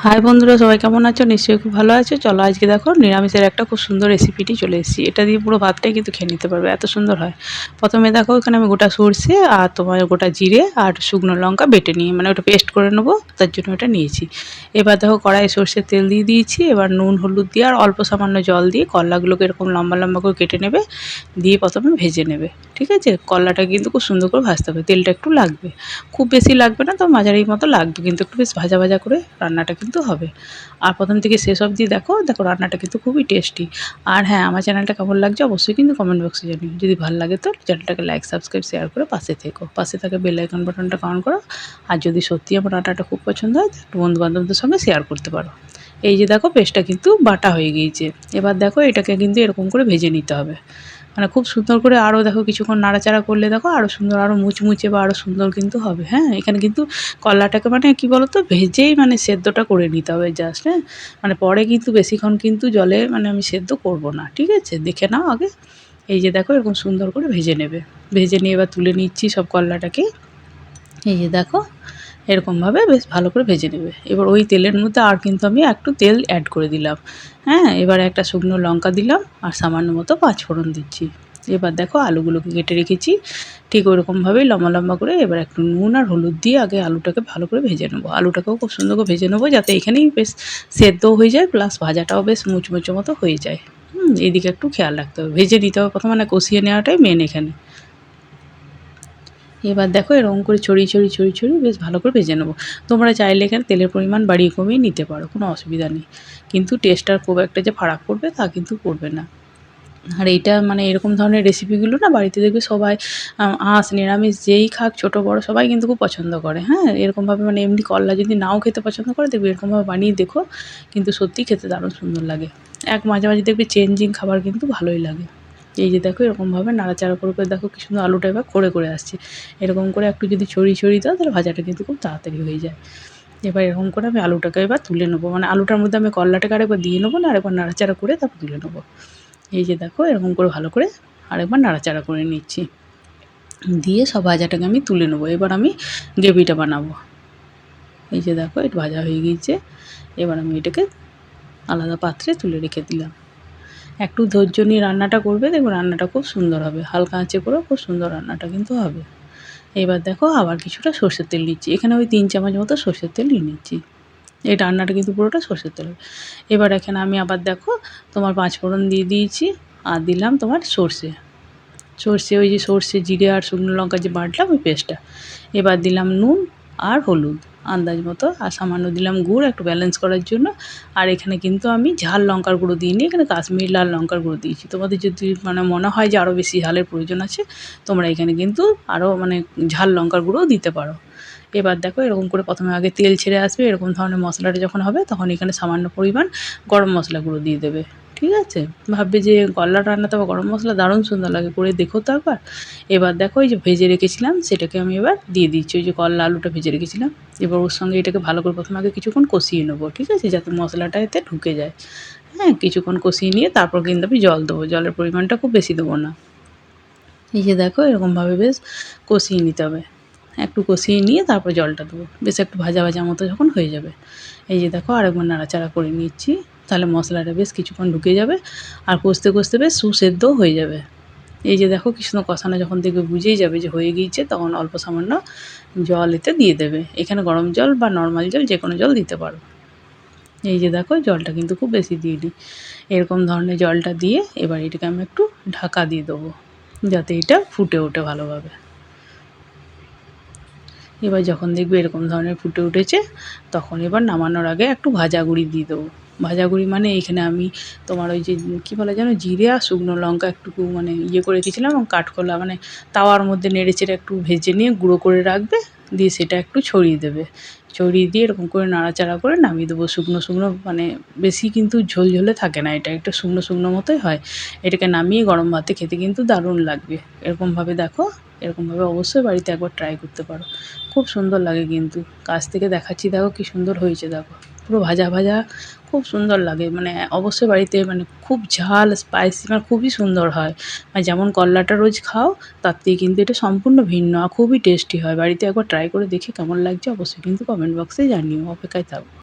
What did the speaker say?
High বন্ধুরা, সবাই কেমন আছো? নিশ্চয়ই খুব ভালো আছো। চলো আজকে দেখো নিরামিষের একটা খুব সুন্দর রেসিপিটি চলে এসেছি। এটা দিয়ে পুরো ভাতটাই কিন্তু খেয়ে নিতে পারবে, এত সুন্দর হয়। প্রথমে দেখো এখানে আমি গোটা সরষে আর তোমার গোটা জিরে আর শুকনো লঙ্কা বেটে নিয়ে মানে ওটা পেস্ট করে নেবো, তার জন্য ওটা নিয়েছি। এবার দেখো কড়াইয়ে সরষের তেল দিয়ে দিয়েছি। এবার নুন হলুদ দিয়ে আর অল্প সামান্য জল দিয়ে করলাগুলোকে এরকম লম্বা লম্বা করে কেটে নেবে, দিয়ে প্রথমে ভেজে নেবে। ঠিক আছে, করলাটা কিন্তু খুব সুন্দর করে ভাজতে হবে, তেলটা একটু লাগবে, খুব বেশি লাগবে না, তো মাঝারি মতো লাগবে, কিন্তু একটু বেশ ভাজা ভাজা করে রান্নাটা কিন্তু হবে। আর প্রথম থেকে শেষ অবধি দেখো দেখো রান্নাটা কিন্তু খুবই টেস্টি। আর হ্যাঁ, আমার চ্যানেলটা কেমন লাগছে অবশ্যই কিন্তু কমেন্ট বক্সে জানিও। যদি ভালো লাগে তো চ্যানেলটাকে লাইক সাবস্ক্রাইব শেয়ার করে পাশে থেকো, পাশে থাকা বেল আইকন বাটনটা অন করো। আর যদি সত্যি আমার রান্নাটা খুব পছন্দ হয় তো একটু বন্ধু বান্ধবদের সঙ্গে শেয়ার করতে পারো। এই যে দেখো পেস্টটা কিন্তু বাটা হয়ে গিয়েছে। এবার দেখো এটাকে কিন্তু এরকম করে ভেজে নিতে হবে, মানে খুব সুন্দর করে। আরও দেখো কিছুক্ষণ নাড়াচাড়া করলে দেখো আরও সুন্দর, আরও মুচমুচে বা আরও সুন্দর কিন্তু হবে। হ্যাঁ, এখানে কিন্তু কলাটাকে মানে কি বলো তো, ভেজেই মানে সেদ্ধটা করে নিতে হবে জাস্ট। হ্যাঁ, মানে পরে কিন্তু বেশিক্ষণ কিন্তু জলে মানে আমি সেদ্ধ করব না। ঠিক আছে, দেখে নাও আগে। এই যে দেখো এরকম সুন্দর করে ভেজে নেবে। ভেজে নিয়ে এবার তুলে নিচ্ছি সব কলাটাকে। এই যে দেখো এরকমভাবে বেশ ভালো করে ভেজে নেবে। এবার ওই তেলের মধ্যে আর কিন্তু আমি একটু তেল অ্যাড করে দিলাম। হ্যাঁ, এবার একটা শুকনো লঙ্কা দিলাম আর সামান্য মতো পাঁচফোড়ন দিচ্ছি। এবার দেখো আলুগুলোকে কেটে রেখেছি ঠিক ওরকমভাবেই লম্বা লম্বা করে। এবার একটু নুন আর হলুদ দিয়ে আগে আলুটাকে ভালো করে ভেজে নেবো। আলুটাকেও খুব সুন্দর করে ভেজে নেবো, যাতে এখানেই বেশ সেদ্ধও হয়ে যায়, প্লাস ভাজাটাও বেশ মুচমুচো মতো হয়ে যায়। এইদিকে একটু খেয়াল রাখতে হবে, ভেজে নিতে হবে প্রথমে, মানে কষিয়ে নেওয়াটাই মেন এখানে। এবার দেখো এরকম করে ছড়িয়ে ছড়িয়ে ছড়িয়ে ছড়িয়ে বেশ ভালো করে ভেজে নেবো। তোমরা চাইলে এখানে তেলের পরিমাণ বাড়িয়ে কমিয়ে নিতে পারো, কোনো অসুবিধা নেই। কিন্তু টেস্টটার খুব একটা যে ফারাক পড়বে তা কিন্তু পড়বে না। আর এইটা মানে এরকম ধরনের রেসিপিগুলো না বাড়িতে দেখবে সবাই আঁশ নিরামিষ যেই খাক ছোটো বড়ো সবাই কিন্তু খুব পছন্দ করে। হ্যাঁ, এরকমভাবে মানে এমনি করলা যদি নাও খেতে পছন্দ করে দেখবে এরকমভাবে বানিয়ে দেখো, কিন্তু সত্যিই খেতে দারুণ সুন্দর লাগে। মাঝে মাঝে দেখবে চেঞ্জিং খাবার কিন্তু ভালোই লাগে। এই যে দেখো এরকমভাবে নাড়াচাড়া করে করে দেখো কি সুন্দর আলুটা এবার করে আসছে। এরকম করে একটু যদি ছড়িয়ে ছড়িয়ে দাও তাহলে ভাজাটা কিন্তু খুব তাড়াতাড়ি হয়ে যায়। এবার এরকম করে আমি আলুটাকে এবার তুলে নেবো, মানে আলুটার মধ্যে আমি করলাটাকে আরেকবার দিয়ে নেবো না, আরেকবার নাড়াচাড়া করে তারপর তুলে নেবো। এই যে দেখো এরকম করে ভালো করে আরেকবার নাড়াচাড়া করে নিচ্ছি, দিয়ে সব ভাজাটাকে আমি তুলে নেবো। এবার আমি গ্রেভিটা বানাবো। এই যে দেখো এটা ভাজা হয়ে গিয়েছে। এবার আমি এটাকে আলাদা পাত্রে তুলে রেখে দিলাম। একটু ধৈর্য নিয়ে রান্নাটা করবে, দেখো রান্নাটা খুব সুন্দর হবে, হালকা আঁচে করে খুব সুন্দর রান্নাটা কিন্তু হবে। এবার দেখো আবার কিছুটা সর্ষের তেল নিচ্ছি, এখানে ওই 3 চামচ মতো সর্ষের তেল নিয়ে নিচ্ছি। এই রান্নাটা কিন্তু পুরোটা সর্ষের তেল। এবার এখানে আমি আবার দেখো তোমার পাঁচফোড়ন দিয়ে দিয়েছি আর দিলাম তোমার সর্ষে। ওই যে সর্ষে জিরে আর শুকনো লঙ্কা যে বাটলাম ওই পেস্টটা। এবার দিলাম নুন আর হলুদ আন্দাজ মতো, আর সামান্য দিলাম গুড় একটু ব্যালেন্স করার জন্য। আর এখানে কিন্তু আমি ঝাল লঙ্কার গুঁড়ো দিইনি, এখানে কাশ্মীরি লাল লঙ্কার গুঁড়ো দিয়েছি। তোমাদের যদি মানে মনে হয় যে আরও বেশি ঝালের প্রয়োজন আছে, তোমরা এখানে কিন্তু আরও মানে ঝাল লঙ্কার গুঁড়োও দিতে পারো। এবার দেখো এরকম করে প্রথমে আগে তেল ছেড়ে আসবে, এরকম ধরনের মশলাটা যখন হবে তখন এখানে সামান্য পরিমাণ গরম মশলা গুঁড়ো দিয়ে দেবে। ঠিক আছে, ভাববে যে করলা রান্নাতে আবার গরম মশলা দারুণ সুন্দর লাগে, করে দেখো তো একবার। এবার দেখো এই যে ভেজে রেখেছিলাম সেটাকে আমি এবার দিয়ে দিচ্ছি, ওই যে করলা আলুটা ভেজে রেখেছিলাম। এবার ওর সঙ্গে এটাকে ভালো করে প্রথমে আগে কিছুক্ষণ কষিয়ে নেবো, ঠিক আছে, যাতে মশলাটা এতে ঢুকে যায়। হ্যাঁ, কিছুক্ষণ কষিয়ে নিয়ে তারপর কিন্তু আমি জল দেবো, জলের পরিমাণটা খুব বেশি দেবো না। এই যে দেখো এরকমভাবে বেশ কষিয়ে নিতে হবে। একটু কষিয়ে নিয়ে তারপর জলটা দেবো, বেশ একটু ভাজা ভাজা মতো যখন হয়ে যাবে। এই যে দেখো আরেকবার নাড়াচাড়া করে নিচ্ছি, তাহলে মশলাটা বেশ কিছুক্ষণ ঢুকে যাবে আর কষতে কষতে বেশ সুসেদ্ধও হয়ে যাবে। এই যে দেখো কি সুন্দর কষানো যখন দেখবে বুঝেই যাবে যে হয়ে গিয়েছে, তখন অল্প সামান্য জল এতে দিয়ে দেবে। এখানে গরম জল বা নর্মাল জল যে কোনো জল দিতে পারো। এই যে দেখো জলটা কিন্তু খুব বেশি দিইনি, এরকম ধরনের জলটা দিয়ে এবার এটাকে আমি একটু ঢাকা দিয়ে দেবো, যাতে এটা ফুটে ওঠে ভালোভাবে। এবার যখন দেখবে এরকম ধরনের ফুটে উঠেছে, তখন এবার নামানোর আগে একটু ভাজা গুঁড়ি দিয়ে দেবো। ভাজা গুঁড়ি মানে এখানে আমি তোমার ওই যে কী বলে যেন, জিরে আর শুকনো লঙ্কা একটু মানে ইয়ে করে রেখেছিলাম, এবং কাঠখোলা মানে তাওয়ার মধ্যে নেড়ে চেড়ে একটু ভেজে নিয়ে গুঁড়ো করে রাখবে, দিয়ে সেটা একটু ছড়িয়ে দেবে। ছড়িয়ে দিয়ে এরকম করে নাড়াচাড়া করে নামিয়ে দেবো। শুকনো শুকনো মানে বেশি কিন্তু ঝোলঝোলে থাকে না, এটা একটু শুকনো শুকনো মতোই হয়। এটাকে নামিয়ে গরম ভাতে খেতে কিন্তু দারুণ লাগবে। এরকমভাবে দেখো, এরকমভাবে অবশ্যই বাড়িতে একবার ট্রাই করতে পারো, খুব সুন্দর লাগে কিন্তু। কাছ থেকে দেখাচ্ছি, দেখো কি সুন্দর হয়েছে, দেখো পুরো ভাজা ভাজা, খুব সুন্দর লাগে। মানে অবশ্যই বাড়িতে মানে খুব ঝাল স্পাইসি মানে খুবই সুন্দর হয়। আর যেমন করলাটা রোজ খাও তার থেকে কিন্তু এটা সম্পূর্ণ ভিন্ন আর খুবই টেস্টি হয়। বাড়িতে একবার ট্রাই করে দেখে কেমন লাগছে অবশ্যই কিন্তু কমেন্ট বক্সে জানিও, অপেক্ষায় থাকবো।